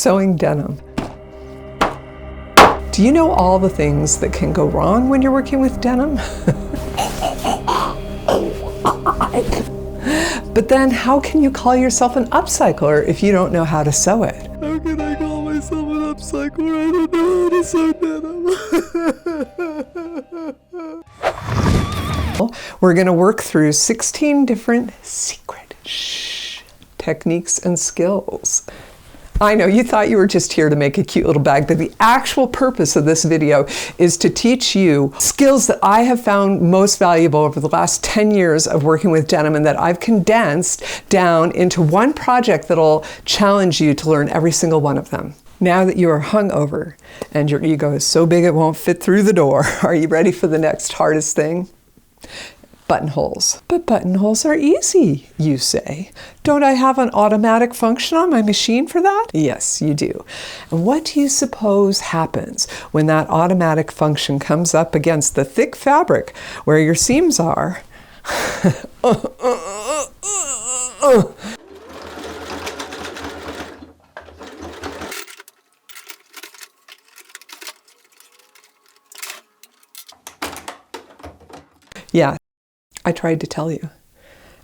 Sewing denim. Do you know all the things that can go wrong when you're working with denim? But then how can you call yourself an upcycler if you don't know how to sew it? How can I call myself an upcycler? I don't know how to sew denim. We're going to work through 16 different secret techniques and skills. I know you thought you were just here to make a cute little bag, but the actual purpose of this video is to teach you skills that I have found most valuable over the last 10 years of working with denim, and that I've condensed down into one project that'll challenge you to learn every single one of them. Now that you are hungover and your ego is so big it won't fit through the door, are you ready for the next hardest thing? Buttonholes. But buttonholes are easy, you say. Don't I have an automatic function on my machine for that? Yes, you do. And what do you suppose happens when that automatic function comes up against the thick fabric where your seams are? Yeah. I tried to tell you.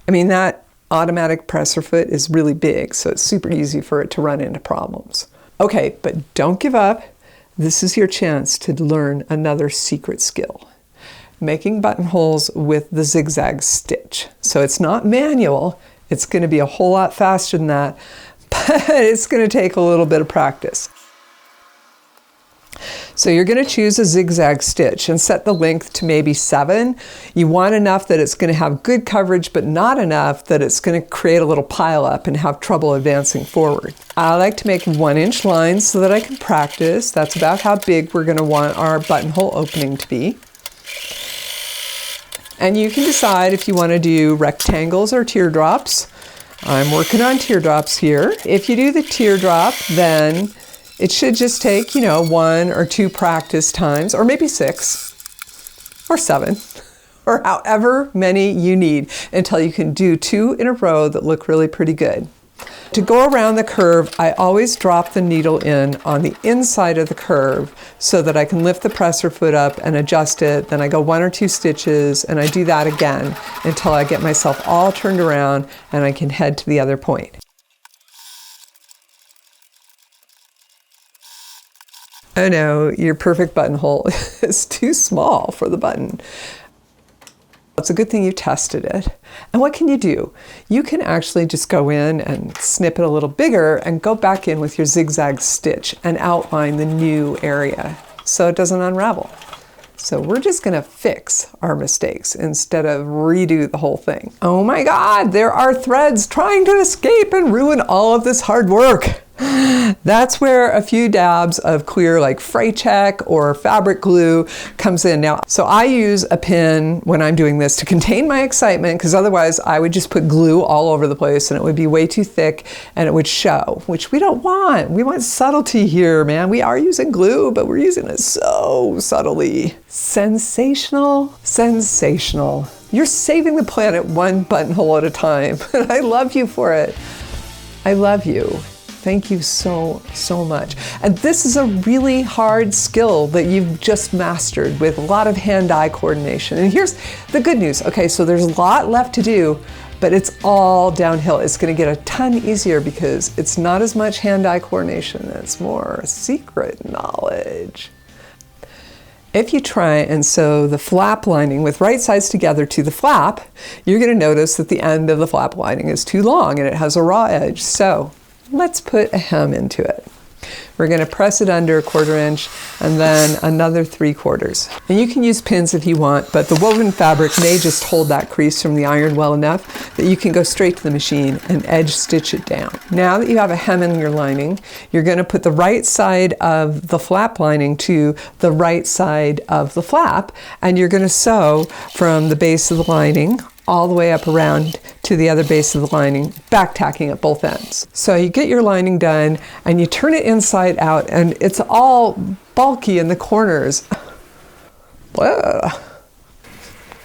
I mean, that automatic presser foot is really big, so it's super easy for it to run into problems. Okay, but don't give up. This is your chance to learn another secret skill. Making buttonholes with the zigzag stitch. So it's not manual. It's going to be a whole lot faster than that, but it's going to take a little bit of practice. So you're going to choose a zigzag stitch and set the length to maybe 7. You want enough that it's going to have good coverage, but not enough that it's going to create a little pile up and have trouble advancing forward. I like to make 1-inch lines so that I can practice. That's about how big we're going to want our buttonhole opening to be. And you can decide if you want to do rectangles or teardrops. I'm working on teardrops here. If you do the teardrop, then it should just take, 1 or 2 practice times, or maybe 6 or 7, or however many you need until you can do 2 in a row that look really pretty good. To go around the curve, I always drop the needle in on the inside of the curve so that I can lift the presser foot up and adjust it. Then I go 1 or 2 stitches and I do that again until I get myself all turned around and I can head to the other point. Oh no, your perfect buttonhole is too small for the button. It's a good thing you tested it. And what can you do? You can actually just go in and snip it a little bigger and go back in with your zigzag stitch and outline the new area so it doesn't unravel. So we're just going to fix our mistakes instead of redo the whole thing. Oh my God, there are threads trying to escape and ruin all of this hard work. That's where a few dabs of clear like fray check or fabric glue comes in. Now, so I use a pin when I'm doing this to contain my excitement, because otherwise I would just put glue all over the place and it would be way too thick and it would show, which we don't want. We want subtlety here, man. We are using glue, but we're using it so subtly. Sensational, sensational. You're saving the planet one buttonhole at a time. And I love you for it. I love you. Thank you so, so much. And this is a really hard skill that you've just mastered with a lot of hand-eye coordination. And here's the good news. Okay, so there's a lot left to do, but it's all downhill. It's going to get a ton easier because it's not as much hand-eye coordination. It's more secret knowledge. If you try and sew the flap lining with right sides together to the flap, you're going to notice that the end of the flap lining is too long and it has a raw edge. So let's put a hem into it. We're going to press it under 1/4 inch and then another 3/4. And you can use pins if you want, but the woven fabric may just hold that crease from the iron well enough that you can go straight to the machine and edge stitch it down. Now that you have a hem in your lining, you're going to put the right side of the flap lining to the right side of the flap, and you're going to sew from the base of the lining all the way up around to the other base of the lining, back tacking at both ends. So you get your lining done and you turn it inside out and it's all bulky in the corners. Whoa.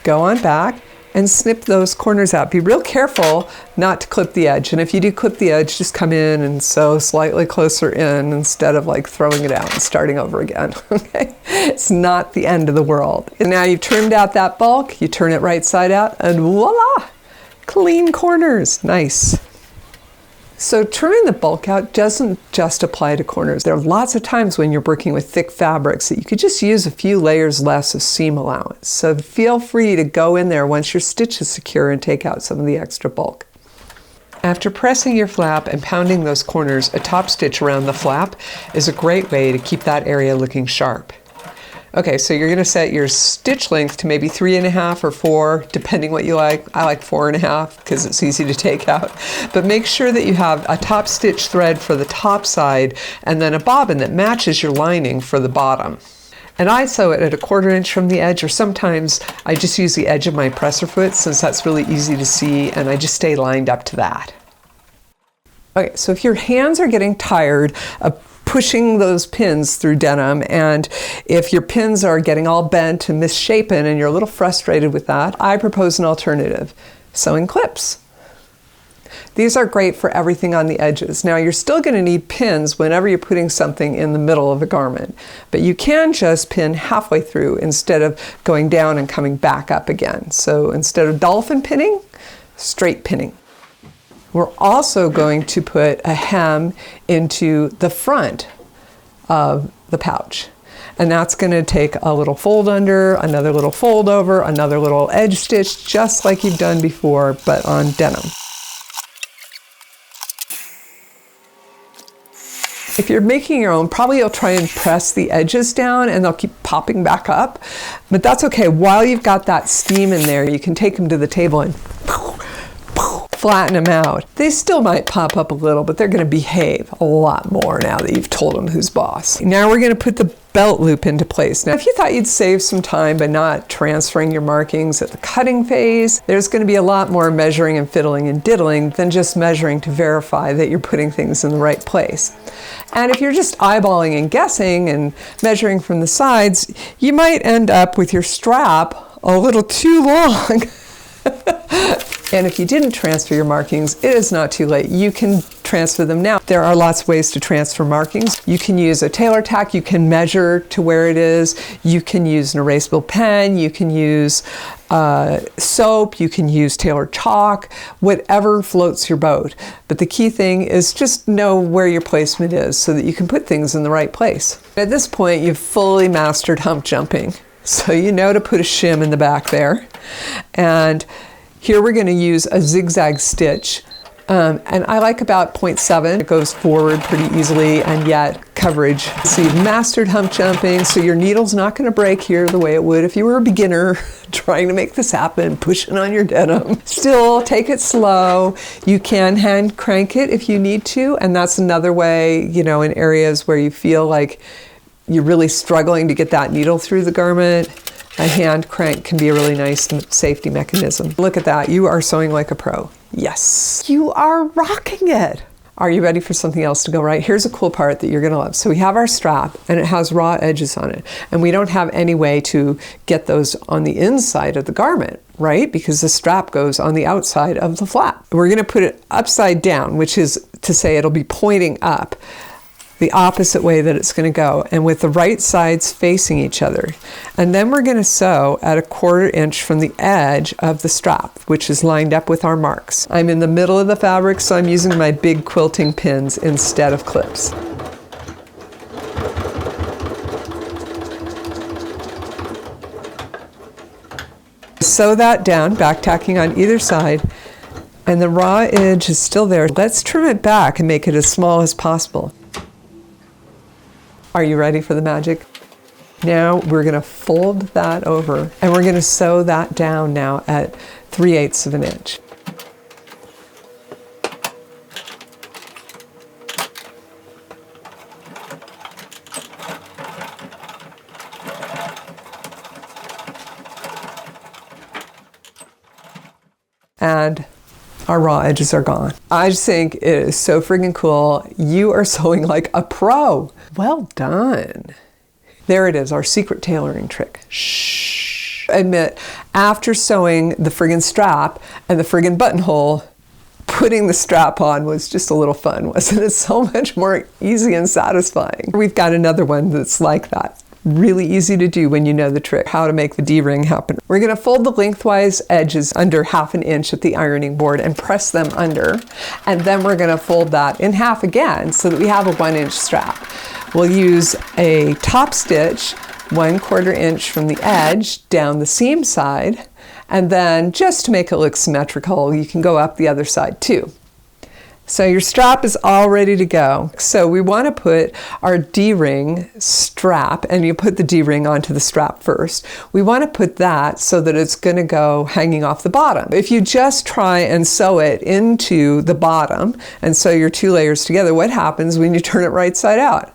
Go on back and snip those corners out. Be real careful not to clip the edge. And if you do clip the edge, just come in and sew slightly closer in instead of like throwing it out and starting over again, okay? It's not the end of the world. And now you've trimmed out that bulk, you turn it right side out, and voila, clean corners, nice. So trimming the bulk out doesn't just apply to corners. There are lots of times when you're working with thick fabrics that you could just use a few layers less of seam allowance. So feel free to go in there once your stitch is secure and take out some of the extra bulk. After pressing your flap and pounding those corners, a top stitch around the flap is a great way to keep that area looking sharp. Okay, so you're gonna set your stitch length to maybe 3.5 or 4, depending what you like. I like 4.5 because it's easy to take out. But make sure that you have a top stitch thread for the top side and then a bobbin that matches your lining for the bottom. And I sew it at 1/4 inch from the edge, or sometimes I just use the edge of my presser foot since that's really easy to see, and I just stay lined up to that. Okay, so if your hands are getting tired of pushing those pins through denim, and if your pins are getting all bent and misshapen and you're a little frustrated with that, I propose an alternative: sewing clips. These are great for everything on the edges. Now, you're still going to need pins whenever you're putting something in the middle of a garment, but you can just pin halfway through instead of going down and coming back up again. So instead of dolphin pinning, straight pinning. We're also going to put a hem into the front of the pouch. And that's going to take a little fold under, another little fold over, another little edge stitch, just like you've done before, but on denim. If you're making your own, probably you'll try and press the edges down and they'll keep popping back up, but that's okay. While you've got that steam in there, you can take them to the table and flatten them out. They still might pop up a little, but they're going to behave a lot more now that you've told them who's boss. Now we're going to put the belt loop into place. Now, if you thought you'd save some time by not transferring your markings at the cutting phase, there's going to be a lot more measuring and fiddling and diddling than just measuring to verify that you're putting things in the right place. And if you're just eyeballing and guessing and measuring from the sides, you might end up with your strap a little too long. And if you didn't transfer your markings, it is not too late. You can transfer them now. There are lots of ways to transfer markings. You can use a tailor tack. You can measure to where it is. You can use an erasable pen. You can use soap. You can use tailor chalk, whatever floats your boat. But the key thing is just know where your placement is so that you can put things in the right place. At this point, you've fully mastered hump jumping. So you know to put a shim in the back there. And here we're going to use a zigzag stitch, and I like about 0.7. It goes forward pretty easily, and yet coverage. So you've mastered hump jumping, so your needle's not going to break here the way it would if you were a beginner trying to make this happen, pushing on your denim. Still, take it slow. You can hand crank it if you need to, and that's another way, you know, in areas where you feel like you're really struggling to get that needle through the garment. A hand crank can be a really nice safety mechanism. Look at that, you are sewing like a pro. Yes, you are rocking it. Are you ready for something else to go right? Here's a cool part that you're gonna love. So we have our strap and it has raw edges on it. And we don't have any way to get those on the inside of the garment, right? Because the strap goes on the outside of the flap. We're gonna put it upside down, which is to say it'll be pointing up, the opposite way that it's going to go, and with the right sides facing each other. And then we're going to sew at 1/4 inch from the edge of the strap, which is lined up with our marks. I'm in the middle of the fabric, so I'm using my big quilting pins instead of clips. Sew that down, back tacking on either side, and the raw edge is still there. Let's trim it back and make it as small as possible. Are you ready for the magic? Now we're going to fold that over and we're going to sew that down now at 3/8 of an inch. And our raw edges are gone. I just think it is so friggin' cool. You are sewing like a pro. Well done. There it is, our secret tailoring trick. Shh. Admit, after sewing the friggin' strap and the friggin' buttonhole, putting the strap on was just a little fun, wasn't it? So much more easy and satisfying. We've got another one that's like that. Really easy to do when you know the trick, how to make the D-ring happen. We're gonna fold the lengthwise edges under 1/2 inch at the ironing board and press them under. And then we're gonna fold that in half again so that we have a 1-inch strap. We'll use a top stitch 1/4 inch from the edge down the seam side. And then just to make it look symmetrical, you can go up the other side too. So your strap is all ready to go. So we want to put our D-ring strap, and you put the D-ring onto the strap first. We want to put that so that it's going to go hanging off the bottom. If you just try and sew it into the bottom and sew your 2 layers together, what happens when you turn it right side out?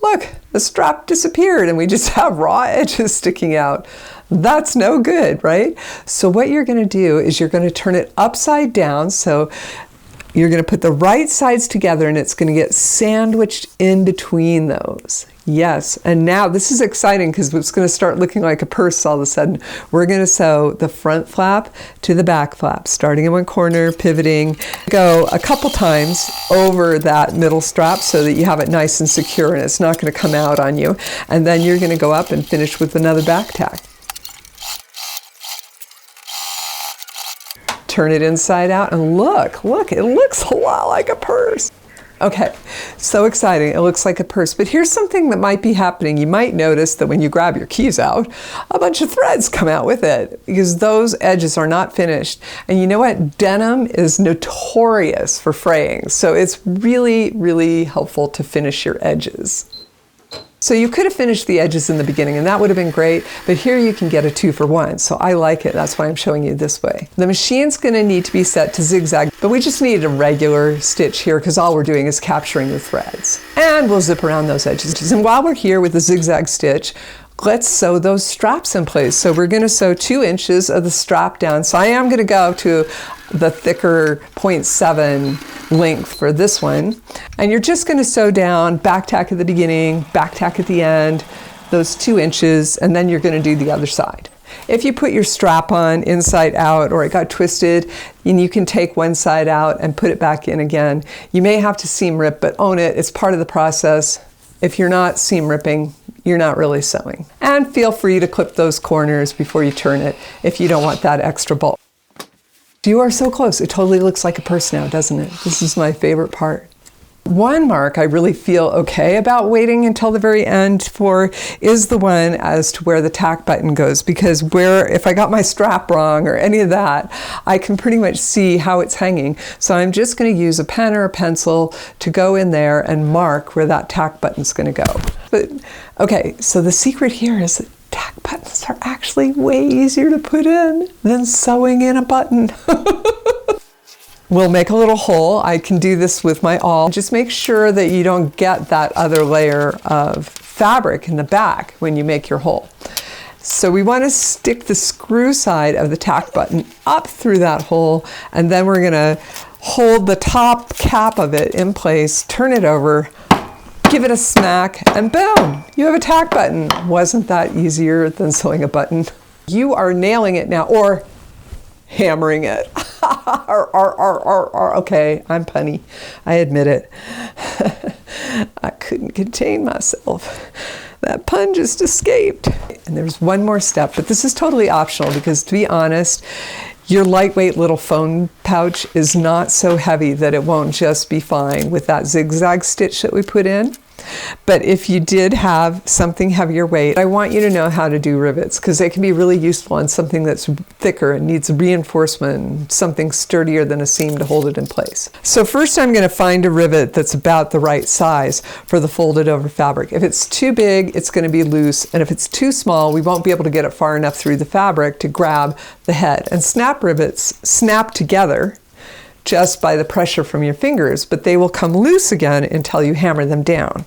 Look, the strap disappeared and we just have raw edges sticking out. That's no good, right? So what you're going to do is you're going to turn it upside down. So you're going to put the right sides together and it's going to get sandwiched in between those. Yes, and now this is exciting because it's going to start looking like a purse all of a sudden. We're going to sew the front flap to the back flap, starting in one corner, pivoting. Go a couple times over that middle strap so that you have it nice and secure and it's not going to come out on you. And then you're going to go up and finish with another back tack. Turn it inside out and look, it looks a lot like a purse. Okay, so exciting, it looks like a purse, but here's something that might be happening. You might notice that when you grab your keys out, a bunch of threads come out with it because those edges are not finished. And you know what? Denim is notorious for fraying, so it's really, really helpful to finish your edges. So you could have finished the edges in the beginning and that would have been great, but here you can get a 2-for-1. So I like it, that's why I'm showing you this way. The machine's gonna need to be set to zigzag, but we just need a regular stitch here because all we're doing is capturing the threads. And we'll zip around those edges. And while we're here with the zigzag stitch, let's sew those straps in place. So we're gonna sew 2 inches of the strap down. So I am gonna go to the thicker 0.7 length for this one. And you're just gonna sew down, back tack at the beginning, back tack at the end, those 2 inches, and then you're gonna do the other side. If you put your strap on inside out or it got twisted, and you can take one side out and put it back in again. You may have to seam rip, but own it, it's part of the process. If you're not seam ripping, you're not really sewing. And feel free to clip those corners before you turn it if you don't want that extra bulk. You are so close. It totally looks like a purse now, doesn't it? This is my favorite part. One mark I really feel okay about waiting until the very end for is the one as to where the tack button goes, because if I got my strap wrong or any of that, I can pretty much see how it's hanging. So I'm just going to use a pen or a pencil to go in there and mark where that tack button's going to go. But okay, so the secret here is that tack buttons are actually way easier to put in than sewing in a button. We'll make a little hole. I can do this with my awl. Just make sure that you don't get that other layer of fabric in the back when you make your hole. So we want to stick the screw side of the tack button up through that hole, and then we're gonna hold the top cap of it in place, turn it over, give it a smack, and boom, you have a tack button. Wasn't that easier than sewing a button? You are nailing it now, or hammering it. Okay, I'm punny. I admit it. I couldn't contain myself. That pun just escaped. And there's one more step, but this is totally optional because, to be honest, your lightweight little phone pouch is not so heavy that it won't just be fine with that zigzag stitch that we put in. But if you did have something heavier weight, I want you to know how to do rivets because they can be really useful on something that's thicker and needs reinforcement, something sturdier than a seam to hold it in place. So first I'm going to find a rivet that's about the right size for the folded over fabric. If it's too big, it's going to be loose, and if it's too small, we won't be able to get it far enough through the fabric to grab the head. And snap rivets snap together just by the pressure from your fingers, but they will come loose again until you hammer them down.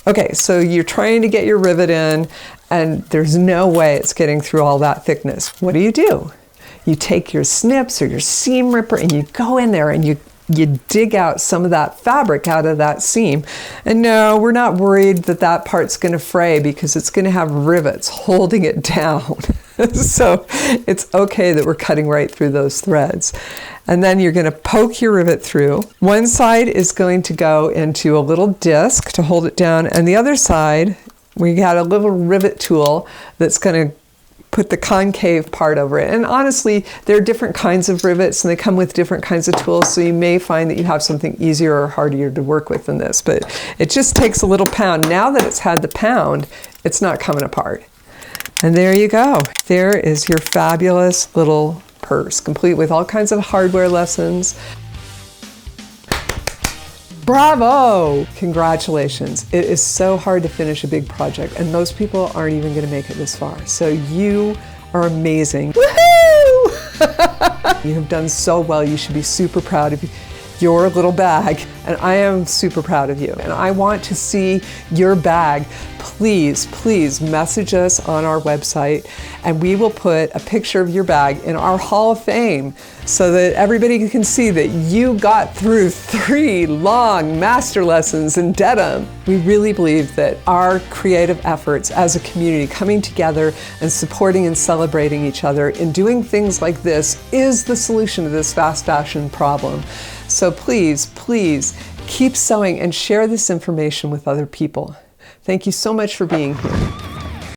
Okay, so you're trying to get your rivet in and there's no way it's getting through all that thickness. What do? You take your snips or your seam ripper and you go in there and you you dig out some of that fabric out of that seam. And no, we're not worried that that part's going to fray because it's going to have rivets holding it down. So it's okay that we're cutting right through those threads. And then you're going to poke your rivet through. One side is going to go into a little disc to hold it down, and the other side, we got a little rivet tool that's going to put the concave part over it. And honestly, there are different kinds of rivets and they come with different kinds of tools, so you may find that you have something easier or harder to work with than this, but it just takes a little pound. Now that it's had the pound, it's not coming apart. And there you go. There is your fabulous little purse, complete with all kinds of hardware lessons. Bravo! Congratulations. It is so hard to finish a big project, and most people aren't even going to make it this far. So you are amazing. Woohoo! You have done so well. You should be super proud of your little bag, and I am super proud of you. And I want to see your bag. Please, please message us on our website, and we will put a picture of your bag in our Hall of Fame so that everybody can see that you got through 3 long master lessons in denim. We really believe that our creative efforts as a community coming together and supporting and celebrating each other in doing things like this is the solution to this fast fashion problem. So please, please keep sewing and share this information with other people. Thank you so much for being here.